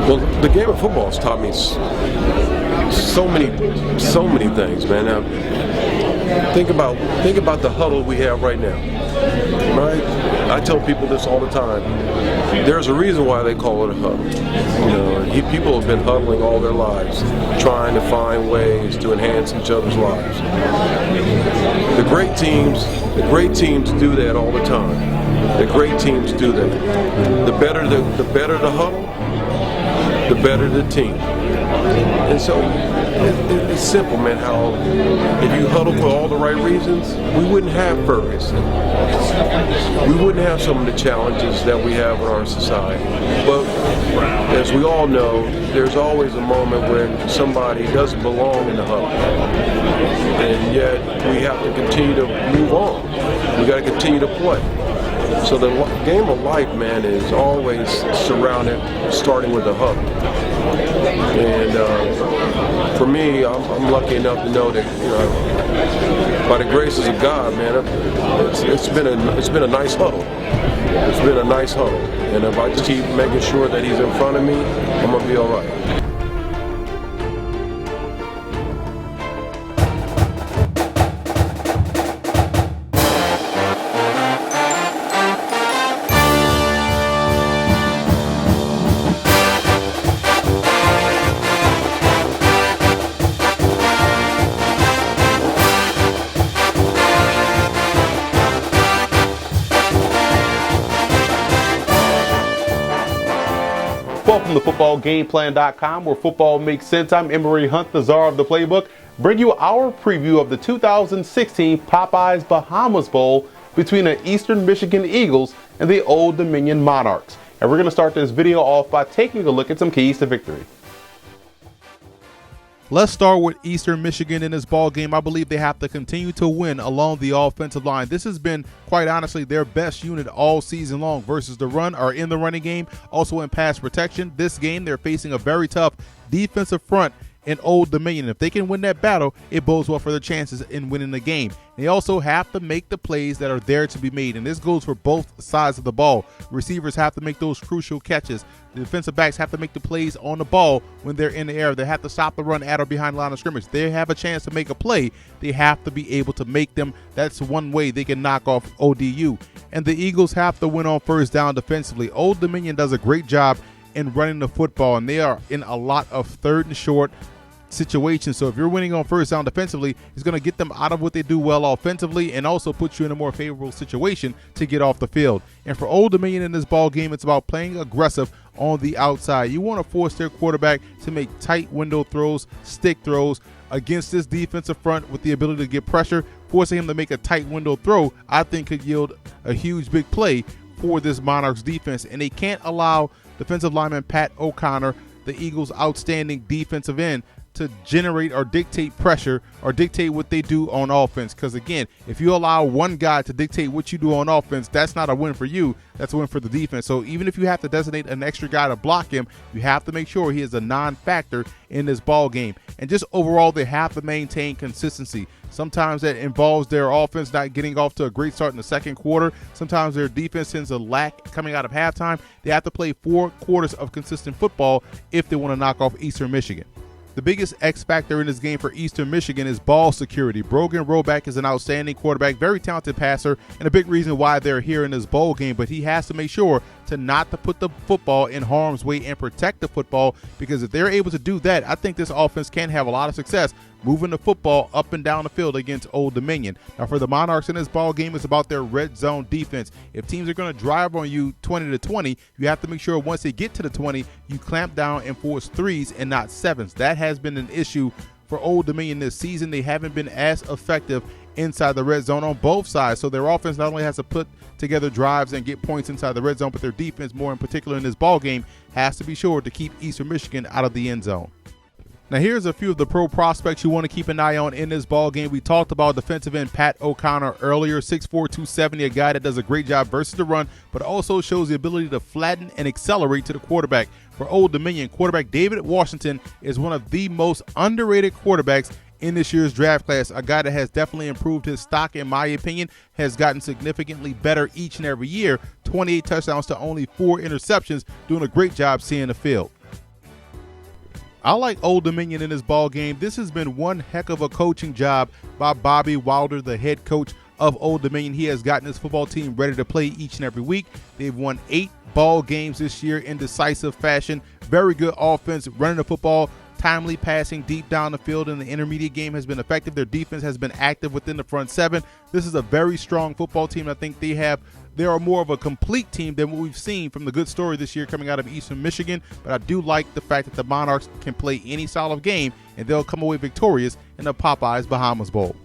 Well, the game of football has taught me so many things, man. Now, think about the huddle we have right now, right? I tell people this all the time. There's a reason why they call it a huddle. People have been huddling all their lives, trying to find ways to enhance each other's lives. The great teams do that all the time. The great teams do that. The better the huddle, the better the team. And so it's simple, man, how if you huddle for all the right reasons, we wouldn't have Ferguson. We wouldn't have some of the challenges that we have in our society. But as we all know, there's always a moment when somebody doesn't belong in the huddle. And yet we have to continue to move on. We got to continue to play. So the game of life, man, is always starting with the huddle. And for me, I'm lucky enough to know that, by the graces of God, man, it's been a nice huddle. It's been a nice huddle. And if I just keep making sure that he's in front of me, I'm gonna be all right. Welcome to FootballGameplan.com, where football makes sense. I'm Emery Hunt, the czar of the playbook, bring you our preview of the 2016 Popeyes Bahamas Bowl between the Eastern Michigan Eagles and the Old Dominion Monarchs. And we're going to start this video off by taking a look at some keys to victory. Let's start with Eastern Michigan in this ball game. I believe they have to continue to win along the offensive line. This has been, quite honestly, their best unit all season long versus the run or in the running game, also in pass protection. This game, they're facing a very tough defensive front in Old Dominion. If they can win that battle, it bodes well for their chances in winning the game. They also have to make the plays that are there to be made, and this goes for both sides of the ball. Receivers have to make those crucial catches. The defensive backs have to make the plays on the ball when they're in the air. They have to stop the run at or behind the line of scrimmage. They have a chance to make a play. They have to be able to make them. That's one way they can knock off ODU. And the Eagles have to win on first down defensively. Old Dominion does a great job in running the football, and they are in a lot of third and short situation. So if you're winning on first down defensively, it's going to get them out of what they do well offensively and also put you in a more favorable situation to get off the field. And for Old Dominion in this ball game, it's about playing aggressive on the outside. You want to force their quarterback to make tight window throws, stick throws against this defensive front with the ability to get pressure. Forcing him to make a tight window throw, I think, could yield a huge big play for this Monarchs defense. And they can't allow defensive lineman Pat O'Connor, the Eagles' outstanding defensive end, to generate or dictate pressure or dictate what they do on offense. Because again, if you allow one guy to dictate what you do on offense, that's not a win for you, that's a win for the defense. So even if you have to designate an extra guy to block him, you have to make sure he is a non-factor in this ball game. And just overall, they have to maintain consistency. Sometimes that involves their offense not getting off to a great start in the second quarter. Sometimes their defense tends to lack coming out of halftime. They have to play 4 quarters of consistent football if they want to knock off Eastern Michigan. The biggest X factor in this game for Eastern Michigan is ball security. Brogan Roback is an outstanding quarterback, very talented passer, and a big reason why they're here in this bowl game. But he has to make sure not to put the football in harm's way and protect the football, because if they're able to do that, I think this offense can have a lot of success moving the football up and down the field against Old Dominion. Now for the Monarchs in this ball game, it's about their red zone defense. If teams are going to drive on you 20-20, you have to make sure once they get to the 20, you clamp down and force 3s and not 7s. That has been an issue for Old Dominion this season. They haven't been as effective inside the red zone on both sides. So their offense not only has to put together drives and get points inside the red zone, but their defense, more in particular in this ball game, has to be sure to keep Eastern Michigan out of the end zone. Now here's a few of the pro prospects you want to keep an eye on in this ball game. We talked about defensive end Pat O'Connor earlier, 6'4", 270, a guy that does a great job versus the run, but also shows the ability to flatten and accelerate to the quarterback. For Old Dominion, quarterback David Washington is one of the most underrated quarterbacks in this year's draft class, a guy that has definitely improved his stock, in my opinion, has gotten significantly better each and every year. 28 touchdowns to only 4 interceptions, doing a great job seeing the field. I like Old Dominion in this ball game. This has been one heck of a coaching job by Bobby Wilder, the head coach of Old Dominion. He has gotten his football team ready to play each and every week. They've won 8 ball games this year in decisive fashion. Very good offense, running the football, timely passing deep down the field, and the intermediate game has been effective. Their defense has been active within the front 7. This is a very strong football team. I think they are more of a complete team than what we've seen from the good story this year coming out of Eastern Michigan. But I do like the fact that the Monarchs can play any style of game, and they'll come away victorious in the Popeyes Bahamas Bowl.